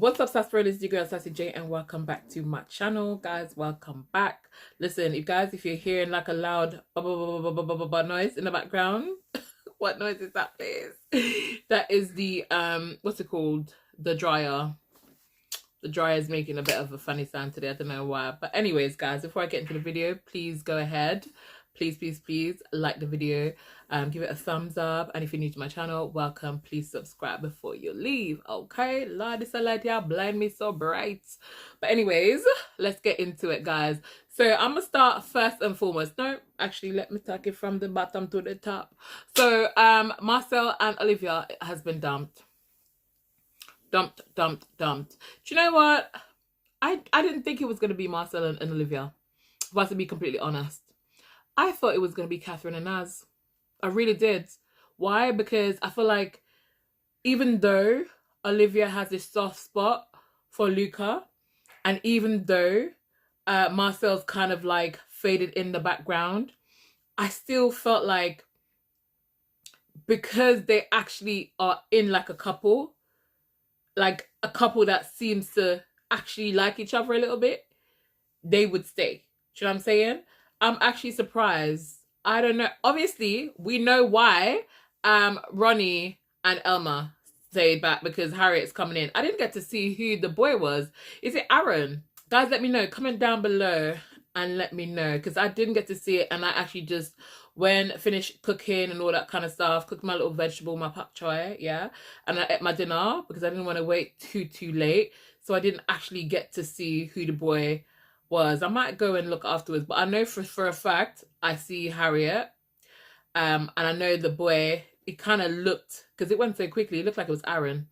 What's up, sarsaparilla? It's your girl Sassy J, and welcome back to my channel, guys. Welcome back. Listen, if you're hearing like a loud noise in the background, what noise is that, please? That is the what's it called? The dryer. The dryer is making a bit of a funny sound today. I don't know why, but anyways, guys, before I get into the video, please go ahead. Please like the video, give it a thumbs up, and if you're new to my channel, welcome. Please subscribe before you leave, okay? Lord, this light here blind me so bright. But anyways, let's get into it, guys. So I'm gonna start first and foremost. No, actually, let me take it from the bottom to the top. So Marcel and Olivia has been dumped. Do you know what? I didn't think it was gonna be Marcel and Olivia, if I was to be completely honest. I thought it was going to be Catherine and Naz. I really did. Why? Because I feel like even though Olivia has this soft spot for Luca, and even though Marcel's kind of like faded in the background, I still felt like because they actually are in like a couple that seems to actually like each other a little bit, they would stay. Do you know what I'm saying? I'm actually surprised. I don't know. Obviously, we know why Ronnie and Elma stayed back, because Harriet's coming in. I didn't get to see who the boy was. Is it Aaron? Guys, let me know. Comment down below and let me know, because I didn't get to see it, and I actually just finished cooking and all that kind of stuff, cooked my little vegetable, my pak choy, yeah, and I ate my dinner because I didn't want to wait too late, so I didn't actually get to see who the boy was. I might go and look afterwards, but I know for a fact I see Harriet, and I know the boy, it kind of looked, because it went so quickly, it looked like it was Aaron.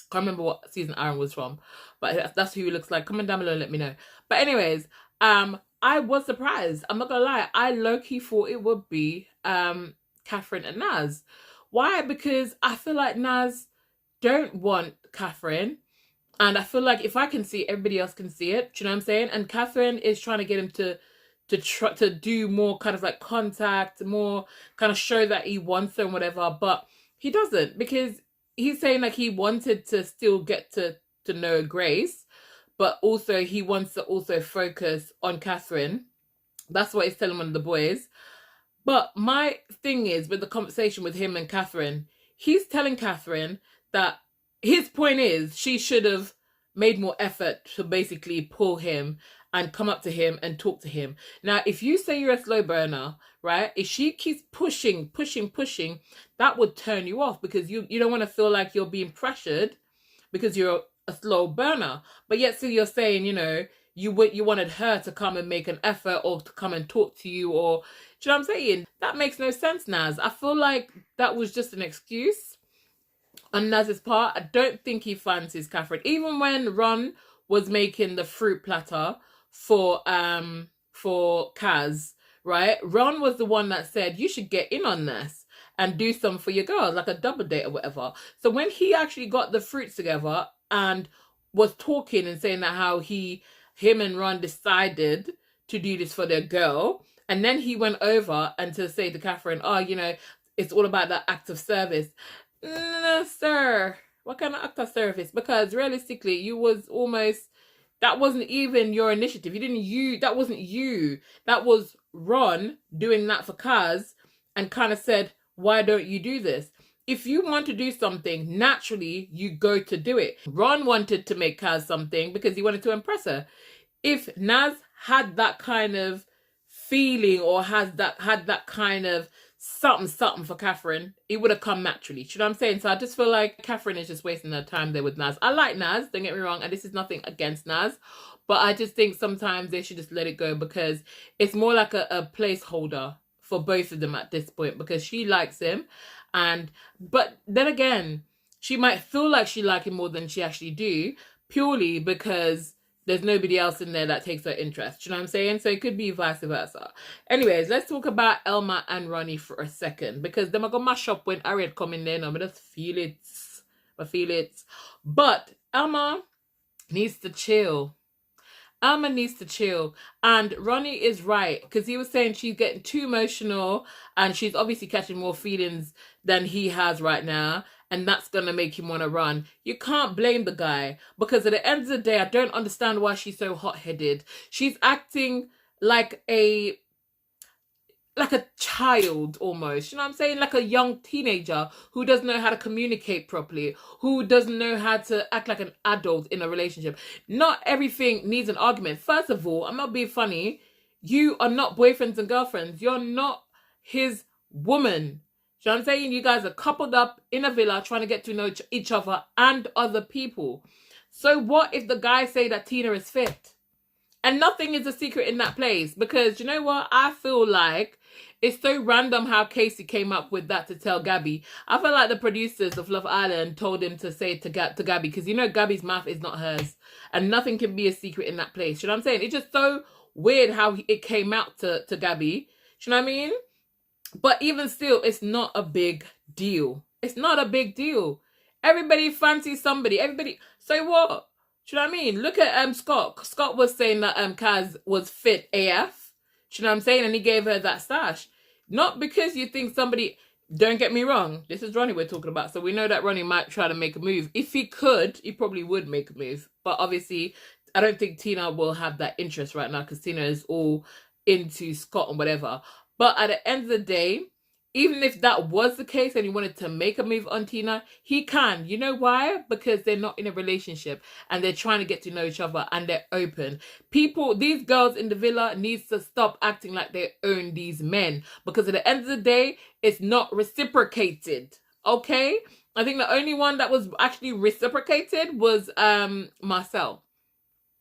Can't remember what season Aaron was from, but that's who he looks like. Comment down below and let me know. But anyways, I was surprised. I'm not gonna lie, I low-key thought it would be Catherine and Naz. Why? Because I feel like Naz don't want Catherine, and I feel like if I can see it, everybody else can see it. Do you know what I'm saying? And Catherine is trying to get him to do more kind of like contact, more kind of show that he wants her and whatever. But he doesn't, because he's saying like he wanted to still get to know Grace, but also he wants to also focus on Catherine. That's what he's telling one of the boys. But my thing is, with the conversation with him and Catherine, he's telling Catherine that his point is she should have made more effort to basically pull him and come up to him and talk to him. Now, if you say you're a slow burner, right, if she keeps pushing, that would turn you off, because you don't want to feel like you're being pressured because you're a slow burner. But yet still you're saying, you know, you wanted her to come and make an effort, or to come and talk to you, or, do you know what I'm saying? That makes no sense, Naz. I feel like that was just an excuse on Naz's part. I don't think he fancies Catherine. Even when Ron was making the fruit platter for Kaz, right? Ron was the one that said, you should get in on this and do some for your girls, like a double date or whatever. So when he actually got the fruits together and was talking and saying that how him and Ron decided to do this for their girl, and then he went over and to say to Catherine, oh, you know, it's all about that act of service. No, sir. What kind of act of service? Because realistically, that wasn't even your initiative. That wasn't you. That was Ron doing that for Kaz, and kind of said, why don't you do this? If you want to do something, naturally, you go to do it. Ron wanted to make Kaz something because he wanted to impress her. If Naz had that kind of feeling, or had that kind of something for Catherine, it would have come naturally. Do you know what I'm saying? So I just feel like Catherine is just wasting her time there with Naz. I like Naz, don't get me wrong, and this is nothing against Naz, but I just think sometimes they should just let it go, because it's more like a placeholder for both of them at this point, because she likes him, but then again, she might feel like she likes him more than she actually do, purely because there's nobody else in there that takes her interest. You know what I'm saying? So it could be vice versa. Anyways, let's talk about Elma and Ronnie for a second, because them are going to mash up when Harriet come in there now. I just feel it. I feel it. But Elma needs to chill. Elma needs to chill. And Ronnie is right, because he was saying she's getting too emotional, and she's obviously catching more feelings than he has right now. and that's going to make him want to run. You can't blame the guy, because at the end of the day, I don't understand why she's so hot-headed. She's acting like a child almost, you know what I'm saying? Like a young teenager who doesn't know how to communicate properly, who doesn't know how to act like an adult in a relationship. Not everything needs an argument. First of all, I'm not being funny. You are not boyfriends and girlfriends. You're not his woman. You know what I'm saying? You guys are coupled up in a villa trying to get to know each other and other people. So what if the guys say that Tina is fit? And nothing is a secret in that place, because you know what? I feel like it's so random how Casey came up with that to tell Gabby. I feel like the producers of Love Island told him to say it to Gabby, because you know Gabby's mouth is not hers, and nothing can be a secret in that place. You know what I'm saying? It's just so weird how it came out to Gabby. You know what I mean? But even still, it's not a big deal. It's not a big deal. Everybody fancies somebody. Everybody. So what? Do you know what I mean? Look at Scott. Scott was saying that Kaz was fit AF. Do you know what I'm saying? And he gave her that stash. Not because you think somebody... Don't get me wrong. This is Ronnie we're talking about. So we know that Ronnie might try to make a move. If he could, he probably would make a move. But obviously, I don't think Tina will have that interest right now, because Tina is all into Scott and whatever. But at the end of the day, even if that was the case and he wanted to make a move on Tina, he can. You know why? Because they're not in a relationship and they're trying to get to know each other and they're open. These girls in the villa needs to stop acting like they own these men, because at the end of the day, it's not reciprocated. Okay? I think the only one that was actually reciprocated was Marcel.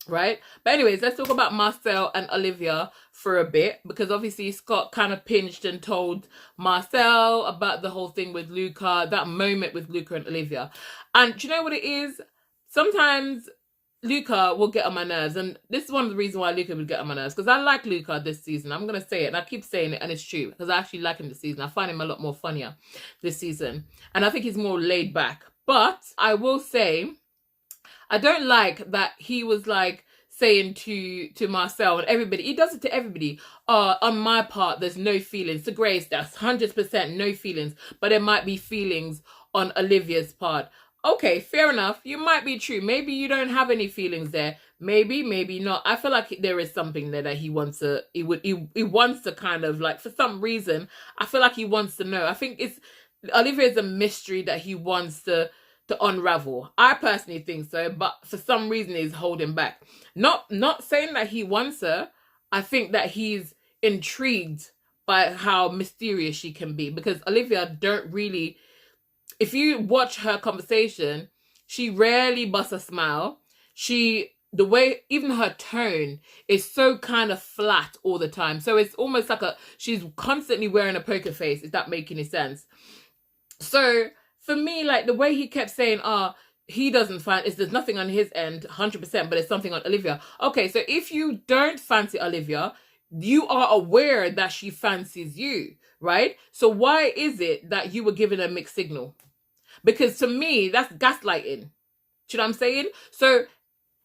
Right? But anyways, let's talk about Marcel and Olivia for a bit, because obviously Scott kind of pinched and told Marcel about the whole thing with Luca, that moment with Luca and Olivia. And do you know what it is? Sometimes Luca will get on my nerves, and this is one of the reasons why Luca would get on my nerves, because I like Luca this season. I'm going to say it, and I keep saying it, and it's true, because I actually like him this season. I find him a lot more funnier this season, and I think he's more laid back. But I will say, I don't like that he was like saying to Marcel and everybody, he does it to everybody, on my part there's no feelings. To Grace, that's 100% no feelings, but there might be feelings on Olivia's part. Okay, fair enough, you might be true. Maybe you don't have any feelings there, maybe not. I feel like there is something there that he wants to kind of like, for some reason I feel like he wants to know. I think Olivia is a mystery that he wants to unravel. I personally think so, but for some reason he's holding back. Not saying that he wants her. I think that he's intrigued by how mysterious she can be, because Olivia don't really... If you watch her conversation, she rarely busts a smile. The way, even her tone is so kind of flat all the time. So it's almost like she's constantly wearing a poker face, if that makes any sense. So for me, like the way he kept saying, he doesn't find, there's nothing on his end, 100%, but it's something on Olivia. Okay, so if you don't fancy Olivia, you are aware that she fancies you, right? So why is it that you were given a mixed signal? Because to me, that's gaslighting. Do you know what I'm saying? So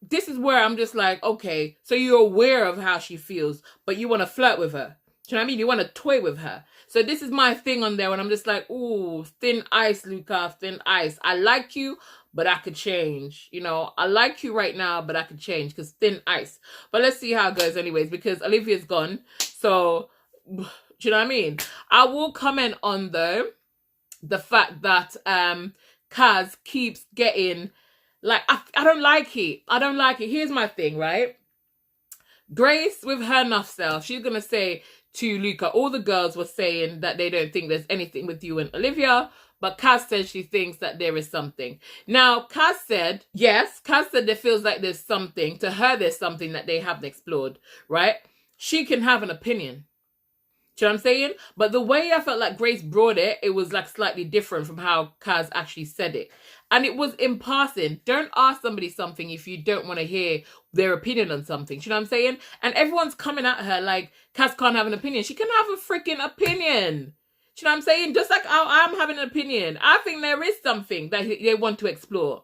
this is where I'm just like, okay, so you're aware of how she feels, but you want to flirt with her. Do you know what I mean? You want to toy with her. So this is my thing on there when I'm just like, ooh, thin ice, Luca, thin ice. I like you, but I could change. You know, I like you right now, but I could change, because thin ice. But let's see how it goes anyways, because Olivia's gone. So, do you know what I mean? I will comment on, though, the fact that Kaz keeps getting, like, I don't like it. I don't like it. Here's my thing, right? Grace, with her enough self, she's going to say to Luca, all the girls were saying that they don't think there's anything with you and Olivia, but Kaz says she thinks that there is something. Now, Kaz said, yes, Kaz said there feels like there's something. To her, there's something that they haven't explored, right? She can have an opinion. Do you know what I'm saying? But the way I felt like Grace brought it, it was like slightly different from how Kaz actually said it. And it was in passing. Don't ask somebody something if you don't want to hear their opinion on something. Do you know what I'm saying? And everyone's coming at her like, Kaz can't have an opinion. She can have a freaking opinion. Do you know what I'm saying? Just like how I'm having an opinion. I think there is something that they want to explore.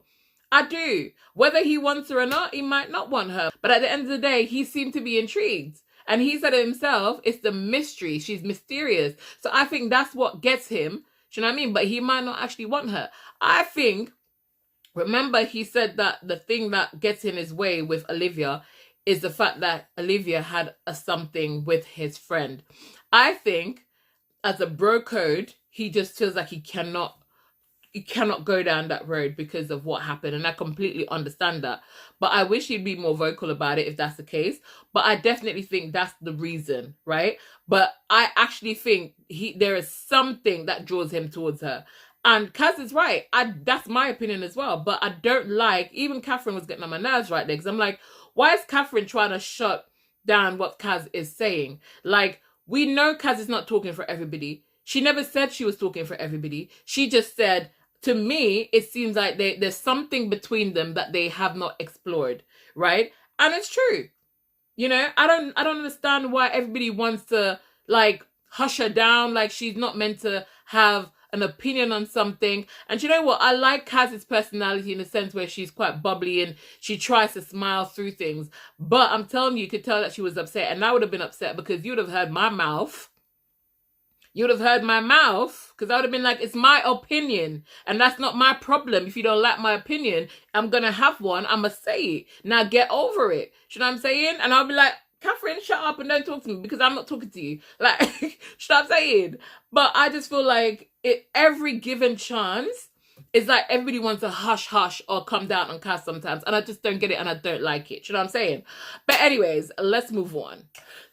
I do. Whether he wants her or not, he might not want her. But at the end of the day, he seemed to be intrigued. And he said it himself, it's the mystery. She's mysterious. So I think that's what gets him. Do you know what I mean? But he might not actually want her. I think, remember he said that the thing that gets in his way with Olivia is the fact that Olivia had a something with his friend. I think as a bro code, he just feels like he cannot go down that road because of what happened, and I completely understand that. But I wish he'd be more vocal about it if that's the case. But I definitely think that's the reason, right? But I actually think there is something that draws him towards her. And Kaz is right. That's my opinion as well. But I don't like, even Catherine was getting on my nerves right there, because I'm like, why is Catherine trying to shut down what Kaz is saying? Like, we know Kaz is not talking for everybody. She never said she was talking for everybody. She just said, to me, it seems like there's something between them that they have not explored, right? And it's true. You know, I don't understand why everybody wants to, like, hush her down, like she's not meant to have an opinion on something. And you know what? I like Kaz's personality in the sense where she's quite bubbly and she tries to smile through things. But I'm telling you could tell that she was upset. And I would have been upset because you would have heard my mouth. You would have heard my mouth, because I would have been like, it's my opinion. And that's not my problem. If you don't like my opinion, I'm going to have one. I'm going to say it. Now get over it. You know what I'm saying? And I'll be like, Catherine, shut up and don't talk to me because I'm not talking to you. Like, stop saying. But I just feel like every given chance, it's like everybody wants to hush or come down on Cass sometimes. And I just don't get it and I don't like it. You know what I'm saying? But anyways, let's move on.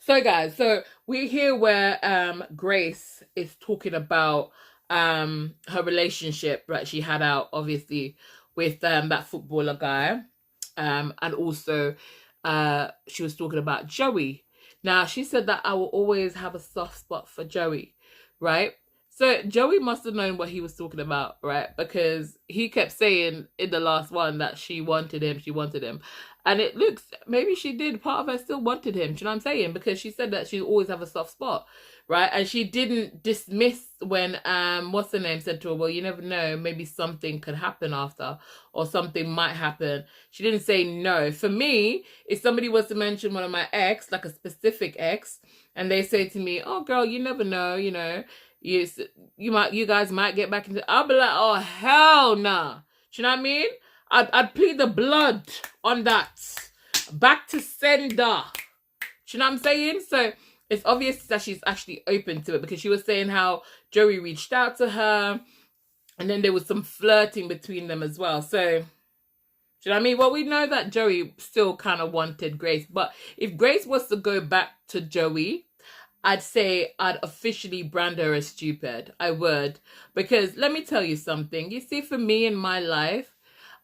So guys, we're here where Grace is talking about her relationship that she had out, obviously, with that footballer guy. And also she was talking about Joey. Now, she said that I will always have a soft spot for Joey, right? So Joey must have known what he was talking about, right? Because he kept saying in the last one that she wanted him. And it looks, maybe she did, part of her still wanted him. Do you know what I'm saying? Because she said that she always have a soft spot, right? And she didn't dismiss when, what's her name, said to her, well, you never know, maybe something could happen after, or something might happen. She didn't say no. For me, if somebody was to mention one of my ex, like a specific ex, and they say to me, oh girl, you never know, you know, you guys might get back into, I'll be like, oh hell nah. Do you know what I mean? I'd plead the blood on that. Back to sender. Do you know what I'm saying? So it's obvious that she's actually open to it, because she was saying how Joey reached out to her and then there was some flirting between them as well. So, do you know what I mean? Well, we know that Joey still kind of wanted Grace, but if Grace was to go back to Joey, I'd say I'd officially brand her as stupid. I would. Because let me tell you something. You see, for me in my life,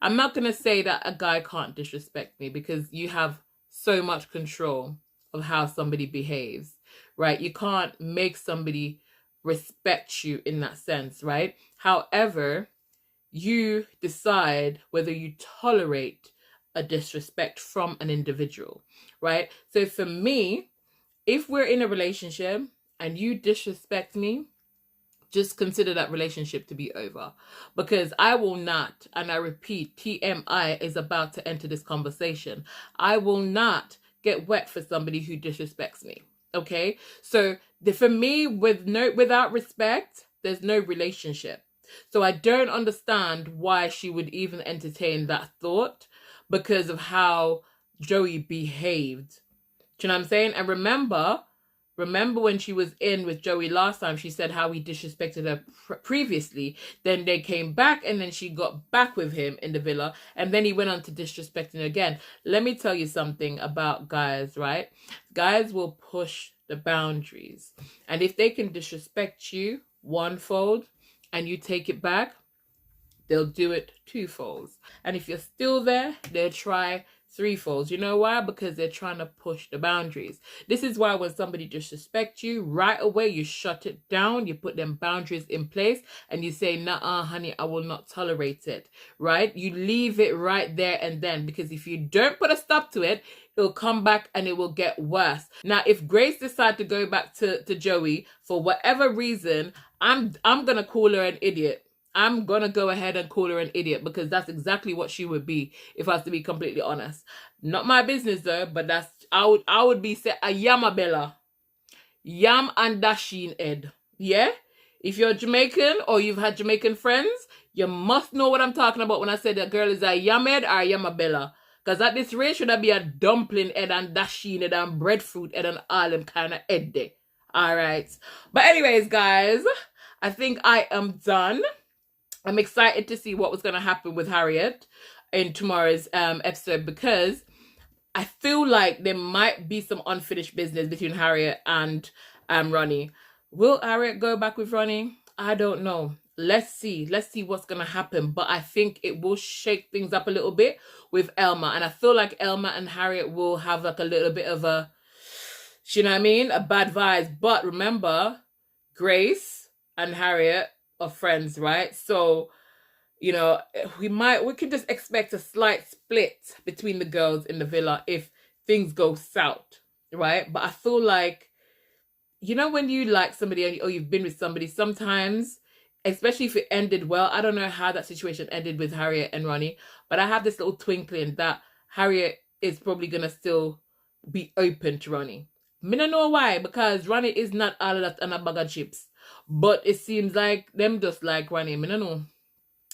I'm not going to say that a guy can't disrespect me, because you have so much control of how somebody behaves, right? You can't make somebody respect you in that sense, right? However, you decide whether you tolerate a disrespect from an individual, right? So for me, if we're in a relationship and you disrespect me, just consider that relationship to be over, because I will not, and I repeat, TMI is about to enter this conversation. I will not get wet for somebody who disrespects me. Okay. So for me, without respect, there's no relationship. So I don't understand why she would even entertain that thought, because of how Joey behaved. Do you know what I'm saying? And remember when she was in with Joey last time, she said how he disrespected her previously. Then they came back and then she got back with him in the villa. And then he went on to disrespecting her again. Let me tell you something about guys, right? Guys will push the boundaries. And if they can disrespect you onefold and you take it back, they'll do it twofold. And if you're still there, they'll try threefold. You know why? Because they're trying to push the boundaries. This is why when somebody disrespects you, right away you shut it down, you put them boundaries in place, and you say, nah, honey, I will not tolerate it, right? You leave it right there and then, because if you don't put a stop to it, it'll come back and it will get worse. Now, if Grace decides to go back to Joey for whatever reason, I'm gonna call her an idiot. I'm going to go ahead and call her an idiot, because that's exactly what she would be, if I was to be completely honest. Not my business though, but I would be say a yamabella. Yam and dashin ed. Yeah? If you're Jamaican or you've had Jamaican friends, you must know what I'm talking about when I say that girl is a yamed or yamabella. Because at this rate, should I be a dumpling head and dasheen head and breadfruit head and all them kind of head there. Alright. But anyways, guys, I think I am done. I'm excited to see what was going to happen with Harriet in tomorrow's episode, because I feel like there might be some unfinished business between Harriet and Ronnie. Will Harriet go back with Ronnie? I don't know. Let's see. Let's see what's going to happen. But I think it will shake things up a little bit with Elma. And I feel like Elma and Harriet will have like a little bit of a, you know what I mean? A bad vibes. But remember, Grace and Harriet are friends, right? So, you know, we could just expect a slight split between the girls in the villa if things go south, right? But I feel like, you know, when you like somebody or you've been with somebody, sometimes, especially if it ended well, I don't know how that situation ended with Harriet and Ronnie, but I have this little twinkling that Harriet is probably going to still be open to Ronnie. I don't know why, because Ronnie is not all of that and a bag of chips. But it seems like them just like Ronnie. I don't know.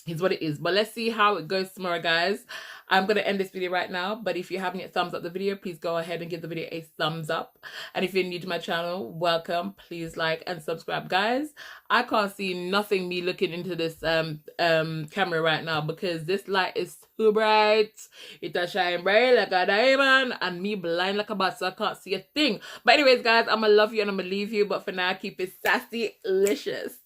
It's what it is. But let's see how it goes tomorrow, guys. I'm going to end this video right now. But if you haven't yet thumbs up the video, please go ahead and give the video a thumbs up. And if you're new to my channel, welcome. Please like and subscribe, guys. I can't see nothing me looking into this camera right now because this light is too bright. It shine bright like a diamond and me blind like a bat, so I can't see a thing. But anyways, guys, I'm going to love you and I'm going to leave you. But for now, keep it sassy, delicious.